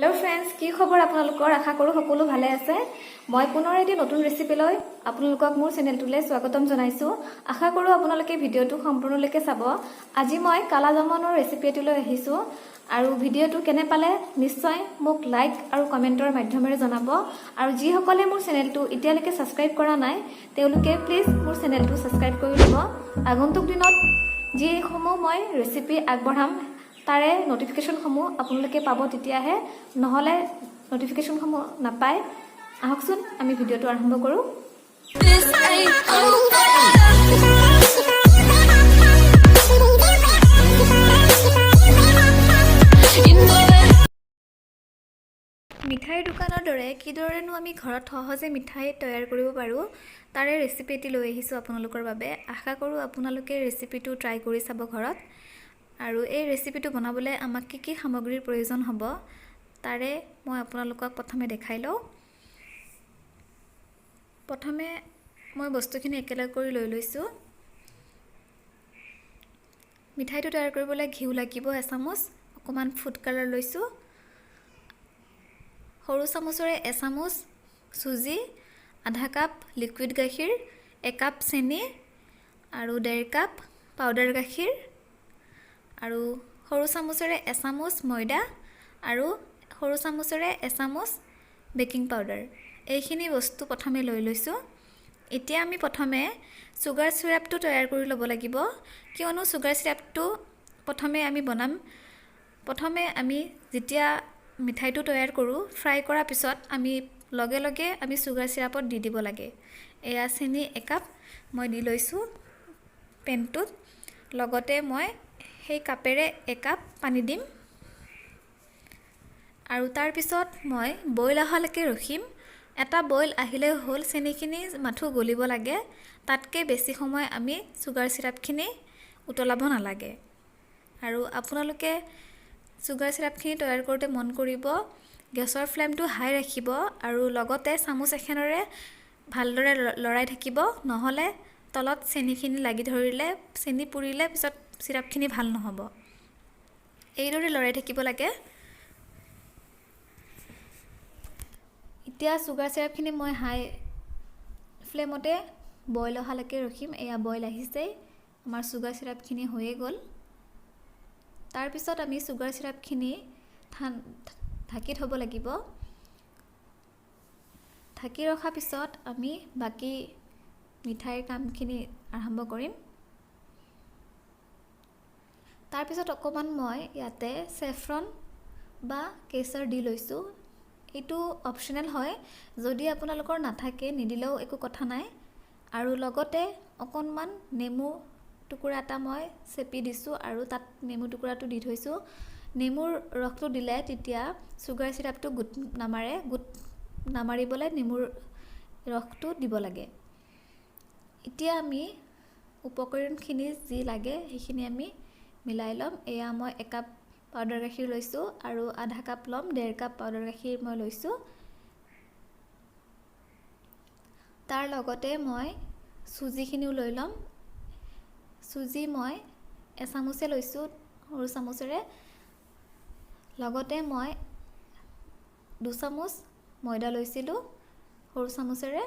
Hello friends की खबर आपनलोকৰ आशा करू সকলো ভালে আছে মই পুনৰ এটি নতুন ৰেচিপি লৈ আপোনালোকক মোৰ চেনেলটোলৈ স্বাগতম জনাইছো আশা কৰো আপোনালোকে ভিডিওটো সম্পূৰ্ণলৈকে চাব আজি মই কালাজামনৰ ৰেচিপি এটি লৈ আহিছো আৰু ভিডিওটো কেনে পালে নিশ্চয় মোক লাইক আৰু কমেন্টৰ মাধ্যমেৰে জনাব আৰু যি সকলে মোৰ চেনেলটো এতিয়ালৈকে সাবস্ক্ৰাইব কৰা নাই তেওঁলোকে প্লিজ মোৰ চেনেলটো সাবস্ক্ৰাইব কৰি লব আগন্তুক দিনত যি সমূহ মই ৰেচিপি আগবঢ়াম তাৰে নোটিফিকেশন সমূহ আপোনালোকে পাব তেতিয়াহে নহলে নোটিফিকেশন সমূহ নাপায় আহকচোন আমি ভিডিওটো আৰম্ভ কৰো মিঠাইৰ দোকানৰ দৰে কিদৰেনো আমি ঘৰত সহজে মিঠাই তৈয়াৰ কৰিব পাৰো তাৰে ৰেচিপি এটি লৈ আহিছো আপোনালোকৰ বাবে আশা কৰো আপোনালোকে ৰেচিপিটো ট্ৰাই কৰি চাব ঘৰত আৰু এই ৰেচিপিটো বনাবলৈ আমাক কি সামগ্ৰীৰ প্ৰয়োজন হ'ব তাৰে মই আপোনালোকক প্ৰথমে দেখাই লওঁ প্ৰথমে মই বস্তুখিনি একেলগ কৰি লৈ লৈছো মিঠাইটো তৈয়াৰ কৰিবলৈ ঘিউ লাগিব এচামুচ অকমান ফুড কালাৰ লৈছো সৰু চামুচৰে এচামুচ সুজি আধা কাপ লিকুইড গাখীৰ 1 কাপ চেনি আৰু 1.5 কাপ পাউডাৰ গাখীৰ আৰু সৰু চামুচৰে এচামুচ ময়দা আৰু সৰু চামুচৰে এচামুচ বেকিং পাউডাৰ এইখিনি বস্তু প্ৰথমে লৈ লৈছো এতিয়া আমি প্ৰথমে সুগাৰ সিৰাপটো তৈয়াৰ কৰি ল'ব লাগিব কিয়নো সুগাৰ সিৰাপটো প্ৰথমে আমি বনাম প্ৰথমে আমি যেতিয়া মিঠাইটো তৈয়াৰ কৰো ফ্ৰাই কৰাৰ পিছত আমি লগে লগে আমি সুগাৰ সিৰাপত দি দিব লাগে এয়া চেনি 1 কাপ মই দি লৈছো পেনটোত লগতে মই সেই কাপেৰে 1 কাপ পানী দিম আৰু তাৰ পিছত মই বইল আহালৈকে ৰখিম এটা বইল আহিলে হল চেনিখিনি মাথু গলিব লাগে তাতকে বেছি সময় আমি সুগাৰ সিৰাপখিনি উতলাব নালাগে আৰু আপোনালোকে সুগাৰ সিৰাপখিনি তৈয়াৰ কৰোতে মন কৰিব গেছৰ ফ্লেমটো হাই ৰাখিব আৰু লগতে চামুচ এখনেৰে ভালদৰে লৰাই থাকিব নহলে তলত চেনিখিনি লাগি ধৰিলে চেনি পুৰিলে পিছত সিৰাপখিনি ভাল নহব এইদৰে লৰাই থাকিব লাগে এতিয়া সুগাৰ সিৰাপখিনি মই হাই ফ্লেমতে বইল অহালৈকে ৰখিম এয়া বইল আহিছে আমাৰ সুগাৰ সিৰাপখিনি হৈয়ে গল তাৰ পিছত আমি সুগাৰ সিৰাপখিনি ঢাকি থব লাগিব ঢাকি ৰখা পিছত আমি বাকি মিঠাইৰ কামখিনি আৰম্ভ কৰিম তাৰ পিছত অকমান মই ইয়াতে সেফ্ৰন বা কেশৰ দি লৈছো এটো অপচনেল হয় যদি আপোনালোকৰ নাথাকে নিদিলেও একো কথা নাই আৰু লগতে অকনমান নেমু টুকুৰা এটা মই চেপি দিছো আৰু তাত নেমু টুকুৰাটো দি থৈছো নেমুৰ ৰসটো দিলে তেতিয়া সুগাৰ সিৰাপটো গুট নামাৰিবলৈ নেমুৰ ৰসটো দিব লাগে এতিয়া আমি উপকৰণখিনি যি লাগে সেইখিনি আমি মিলাই লম এয়া মই 1 কাপ পাউডাৰ গাখীৰ লৈছো আৰু আধা কাপ লম 1.5 কাপ পাউডাৰ গাখীৰ মই লৈছো তাৰ লগতে মই সুজিখিনিও লৈ লম সুজি মই এচামুচে লৈছো সৰু চামুচেৰে লগতে মই 2 চামুচ ময়দা লৈছিলো সৰু চামুচেৰে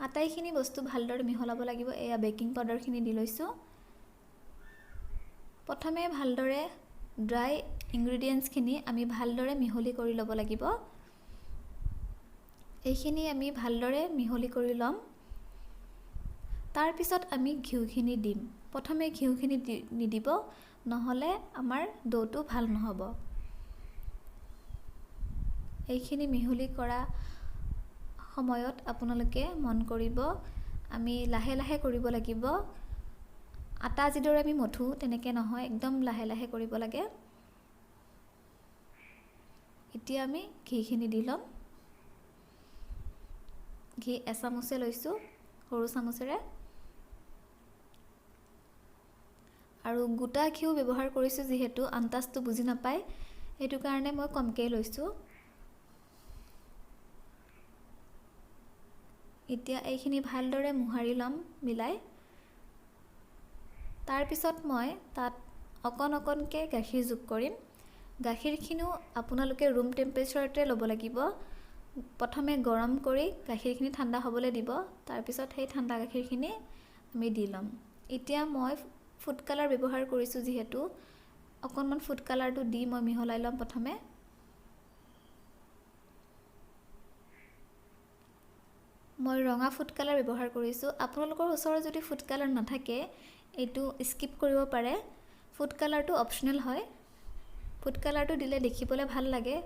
আটাইখিনি বস্তু ভালদৰে মিহলাব লাগিব এয়া বেকিং পাউডাৰখিনি দি লৈছো প্ৰথমে ভালদৰে ড্ৰাই ইনগ্ৰেডিয়েন্টছখিনি আমি ভালদৰে মিহলি কৰি ল'ব লাগিব এইখিনি আমি ভালদৰে মিহলি কৰি লম তাৰ পিছত আমি ঘিউখিনি দিম প্ৰথমে ঘিউখিনি নিদিব নহলে আমাৰ ডোটো ভাল নহব এইখিনি মিহলি কৰা সময়ত আপোনালোকে মন কৰিব আমি লাহে লাহে কৰিব লাগিব আটা যিদৰে আমি মথু তেনেকে নহয় একদম লাহে লাহে কৰিব লাগে এতিয়া আমি ঘিখিনি দি লম ঘি এচামুচে লৈছো সৰু চামুচেৰে আৰু গোটা ঘিউ ব্যৱহাৰ কৰিছো যিহেতু আন্তাজটো বুজি নাপায় এটো কাৰণে মই কমকৈ লৈছো এতিয়া এইখিনি ভালদৰে মুহাৰি লম মিলাই তাৰ পিছত মই তাত অকণকৈ গাখীৰ যোগ কৰিম। গাখীৰখিনিও আপোনালোকে ৰুম টেম্পাৰেচাৰতে ল'ব লাগিব। প্ৰথমে গৰম কৰি গাখীৰখিনি ঠাণ্ডা হ'বলৈ দিব, তাৰপিছত সেই ঠাণ্ডা গাখীৰখিনি আমি দি ল'ম। এতিয়া মই ফুড কালাৰ ব্যৱহাৰ কৰিছোঁ যিহেতু অকণমান ফুড কালাৰটো দি মই মিহলাই ল'ম প্ৰথমে। মই ৰঙা ফুড কালাৰ ব্যৱহাৰ কৰিছোঁ। আপোনালোকৰ ওচৰত যদি ফুড কালাৰ নাথাকে এইটো স্কিপ কৰিব পাৰে। ফুড কালাৰটো অপচনেল হয়। ফুড কালাৰটো দিলে দেখিবলৈ ভাল লাগে,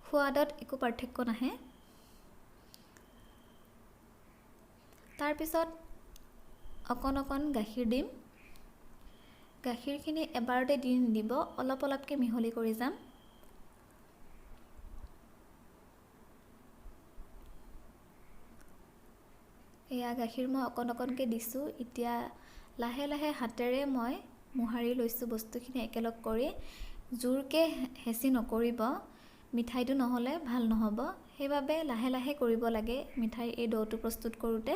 সোৱাদত একো পাৰ্থক্য নাহে। তাৰপিছত অকণ গাখীৰ দিম। গাখীৰখিনি এবাৰতে দি নিদিব, অলপকৈ মিহলি কৰি যাম। এয়া গাখীৰ মই অকণকৈ দিছোঁ। এতিয়া লাহে লাহে হাতেৰে মই মোহাৰি লৈছোঁ বস্তুখিনি একেলগ কৰি। জোৰকৈ হেঁচি নকৰিব, মিঠাইটো নহ'লে ভাল নহ'ব। সেইবাবে লাহে লাহে কৰিব লাগে মিঠাইৰ এই ডোটো প্ৰস্তুত কৰোঁতে।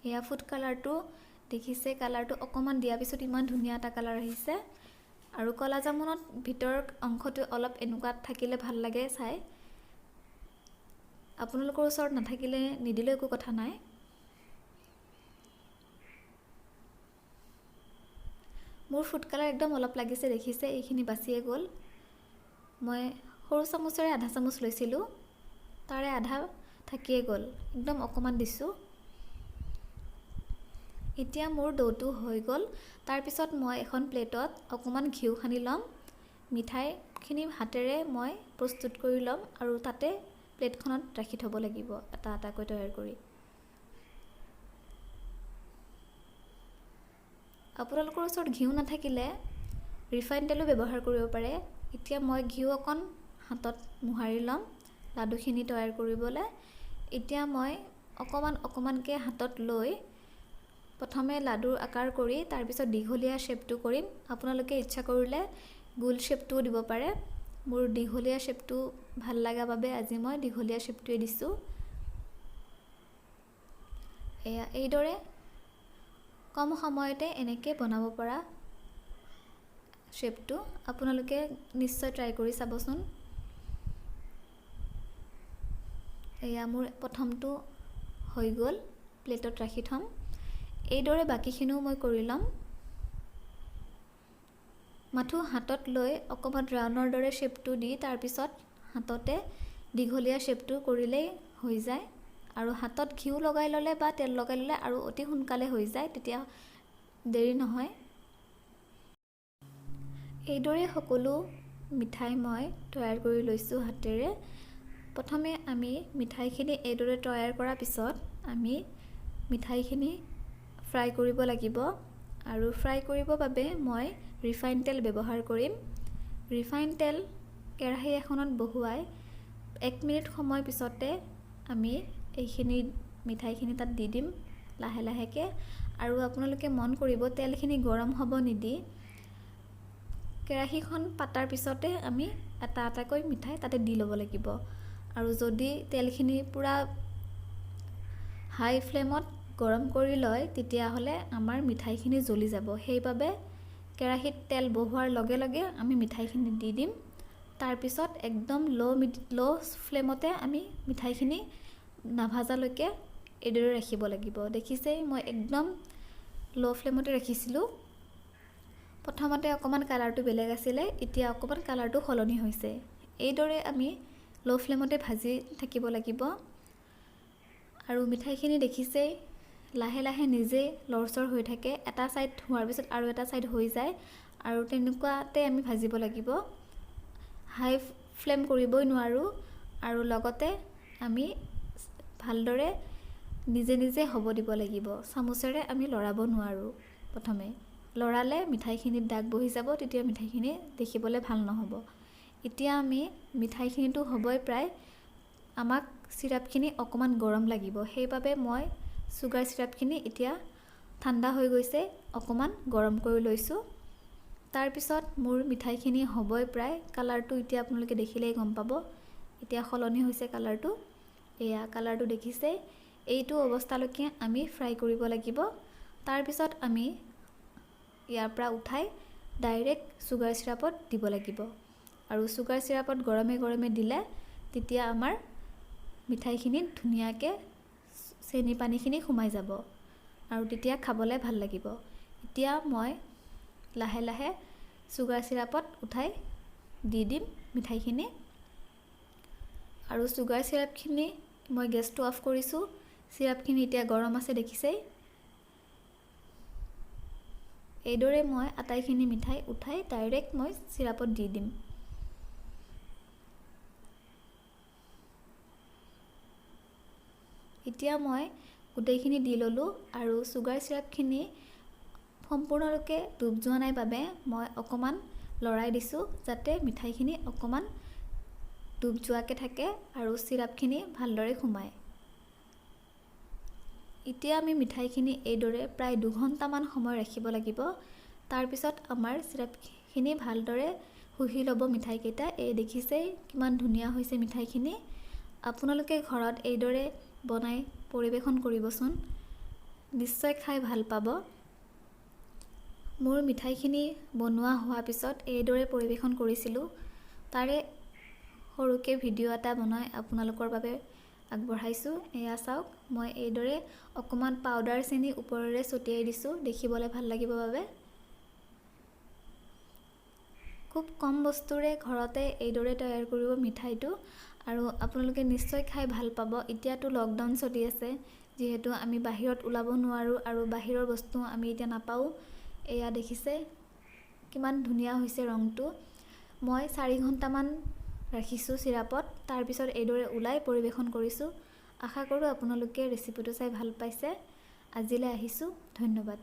এয়া ফুড কালাৰটো দেখিছে, কালাৰটো অকণমান দিয়াৰ পিছত ইমান ধুনীয়া এটা কালাৰ আহিছে। আৰু কলা জামুনত ভিতৰৰ অংশটো অলপ এনেকুৱা থাকিলে ভাল লাগে চাই। আপোনালোকৰ ওচৰত নাথাকিলে নিদিলেও একো কথা নাই। মোৰ ফুড কালাৰ একদম অলপ লাগিছে, দেখিছে এইখিনি বাচিয়ে গ'ল। মই সৰু চামুচেৰে আধা চামুচ লৈছিলোঁ, তাৰে আধা থাকিয়ে গ'ল, একদম অকণমান দিছোঁ। এতিয়া মোৰ ডোটো হৈ গ'ল। তাৰপিছত মই এখন প্লেটত অকণমান ঘিউ সানি ল'ম। মিঠাইখিনি হাতেৰে মই প্ৰস্তুত কৰি ল'ম আৰু তাতে প্লেটখনত ৰাখি থ'ব লাগিব এটা এটাকৈ তৈয়াৰ কৰি। আপোনালোকৰ ওচৰত ঘিউ নাথাকিলে ৰিফাইন তেলো ব্যৱহাৰ কৰিব পাৰে। এতিয়া মই ঘিউ অকণ হাতত মোহাৰি ল'ম লাডুখিনি তৈয়াৰ কৰিবলৈ। এতিয়া মই অকণমানকৈ হাতত লৈ প্ৰথমে লাডুৰ আকাৰ কৰি তাৰপিছত দীঘলীয়া শ্বেপটো কৰিম। আপোনালোকে ইচ্ছা কৰিলে গোল শ্বেপটোও দিব পাৰে। মোৰ দীঘলীয়া শ্বেপটো ভাল লগা বাবে আজি মই দীঘলীয়া শ্বেপটোৱে দিছোঁ। এয়া এইদৰে কম সময়তে এনেকৈ বনাব পৰা শ্বেপটো আপোনালোকে নিশ্চয় ট্ৰাই কৰি চাবচোন। এয়া মোৰ প্ৰথমটো হৈ গ'ল, প্লেটত ৰাখি থ'ম। এইদৰে বাকীখিনিও মই কৰি ল'ম। মাথো হাতত লৈ অকণমান ৰাউণ্ডৰ দৰে শ্বেপটো দি তাৰপিছত হাততে দীঘলীয়া শ্বেপটো কৰিলেই হৈ যায়। আৰু হাতত ঘিউ লগাই ল'লে বা তেল লগাই ল'লে আৰু অতি সোনকালে হৈ যায়, তেতিয়া দেৰি নহয়। এইদৰে সকলো মিঠাই মই তৈয়াৰ কৰি লৈছোঁ হাতেৰে। প্ৰথমে আমি মিঠাইখিনি এইদৰে তৈয়াৰ কৰাৰ পিছত আমি মিঠাইখিনি ফ্ৰাই কৰিব লাগিব। আৰু ফ্ৰাই কৰিবৰ বাবে মই ৰিফাইন তেল ব্যৱহাৰ কৰিম। ৰিফাইন তেল কেৰাহী এখনত বহুৱাই 1 মিনিট সময় পিছতে আমি এইখিনি মিঠাইখিনি তাত দি দিম লাহে লাহেকৈ। আৰু আপোনালোকে মন কৰিব তেলখিনি গৰম হ'ব নিদি, কেৰাহীখন পাতাৰ পিছতে আমি এটা এটাকৈ মিঠাই তাতে দি ল'ব লাগিব। আৰু যদি তেলখিনি পূৰা হাই ফ্লেমত গৰম কৰি লয় তেতিয়াহ'লে আমাৰ মিঠাইখিনি জ্বলি যাব। সেইবাবে কেৰাহীত তেল বহোৱাৰ লগে লগে আমি মিঠাইখিনি দি দিম। তাৰপিছত একদম ল' ফ্লেমতে আমি মিঠাইখিনি নাভাজালৈকে এইদৰে ৰাখিব লাগিব। দেখিছেই মই একদম ল' ফ্লেমতে ৰাখিছিলোঁ। প্ৰথমতে অকণমান কালাৰটো বেলেগ আছিলে, এতিয়া অকণমান কালাৰটো সলনি হৈছে। এইদৰে আমি ল' ফ্লেমতে ভাজি থাকিব লাগিব। আৰু মিঠাইখিনি দেখিছেই লাহে লাহে নিজেই লৰচৰ হৈ থাকে, এটা ছাইড হোৱাৰ পিছত আৰু এটা ছাইড হৈ যায়। আৰু তেনেকুৱাতে আমি ভাজিব লাগিব, হাই ফ্লেম কৰিবই নোৱাৰোঁ। আৰু লগতে আমি ভালদৰে নিজে নিজে হ'ব দিব লাগিব, চামুচেৰে আমি লৰাব নোৱাৰোঁ। প্ৰথমে লৰালে মিঠাইখিনিত দাগ বহি যাব, তেতিয়া মিঠাইখিনি দেখিবলৈ ভাল নহ'ব। এতিয়া আমি মিঠাইখিনিতো হ'বই প্ৰায়, আমাক চিৰাপখিনি অকণমান গৰম লাগিব। সেইবাবে মই চুগাৰ চিৰাপখিনি এতিয়া ঠাণ্ডা হৈ গৈছে, অকণমান গৰম কৰি লৈছোঁ। তাৰপিছত মোৰ মিঠাইখিনি হ'বই প্ৰায়। কালাৰটো এতিয়া আপোনালোকে দেখিলেই গম পাব, এতিয়া সলনি হৈছে কালাৰটো। এয়া কালাৰটো দেখিছে, এইটো অৱস্থালৈকে আমি ফ্ৰাই কৰিব লাগিব। তাৰপিছত আমি ইয়াৰ পৰা উঠাই ডাইৰেক্ট চুগাৰ চিৰাপত দিব লাগিব। আৰু চুগাৰ চিৰাপত গৰমে গৰমে দিলে তেতিয়া আমাৰ মিঠাইখিনিত ধুনীয়াকৈ চেনি পানীখিনি সোমাই যাব আৰু তেতিয়া খাবলৈ ভাল লাগিব। এতিয়া মই লাহে লাহে চুগাৰ চিৰাপত উঠাই দি দিম মিঠাইখিনি। আৰু চুগাৰ চিৰাপখিনি মই গেছটো অফ কৰিছোঁ। চিৰাপখিনি এতিয়া গৰম আছে দেখিছেই। এইদৰে মই আটাইখিনি মিঠাই উঠাই ডাইৰেক্ট মই চিৰাপত দি দিম। এতিয়া মই গোটেইখিনি দি ল'লোঁ আৰু চুগাৰ চিৰাপখিনি সম্পূৰ্ণৰূপে ডুব যোৱা নাই বাবে মই অকণমান লৰাই দিছোঁ, যাতে মিঠাইখিনি অকণমান ডুব যোৱাকৈ থাকে আৰু চিৰাপখিনি ভালদৰে সোমায়। এতিয়া আমি মিঠাইখিনি এইদৰে প্ৰায় 2 ঘণ্টামান সময় ৰাখিব লাগিব। তাৰপিছত আমাৰ চিৰাপখিনি ভালদৰে শুহি ল'ব মিঠাইকেইটা। এই দেখিছেই কিমান ধুনীয়া হৈছে মিঠাইখিনি। আপোনালোকে ঘৰত এইদৰে বনাই পৰিৱেশন কৰিবচোন, নিশ্চয় খাই ভাল পাব। মোৰ মিঠাইখিনি বনোৱা হোৱাৰ পিছত এইদৰে পৰিৱেশন কৰিছিলোঁ। তাৰে সৰুকৈ ভিডিঅ' এটা বনাই আপোনালোকৰ বাবে আগবঢ়াইছোঁ। এয়া চাওক, মই এইদৰে অকণমান পাউডাৰ চেনি ওপৰেৰে ছটিয়াই দিছোঁ দেখিবলৈ ভাল লাগিব বাবে। খুব কম বস্তুৰে ঘৰতে এইদৰে তৈয়াৰ কৰিব মিঠাইটো, আৰু আপোনালোকে নিশ্চয় খাই ভাল পাব। এতিয়াতো লকডাউন চলি আছে, যিহেতু আমি বাহিৰত ওলাব নোৱাৰোঁ আৰু বাহিৰৰ বস্তু আমি এতিয়া নাপাওঁ। এয়া দেখিছে কিমান ধুনীয়া হৈছে ৰংটো। মই 4 ঘণ্টামান ৰাখিছোঁ চিৰাপত, তাৰপিছত এইদৰে ওলাই পৰিৱেশন কৰিছোঁ। আশা কৰোঁ আপোনালোকে ৰেচিপিটো চাই ভাল পাইছে। আজিলৈ আহিছোঁ, ধন্যবাদ।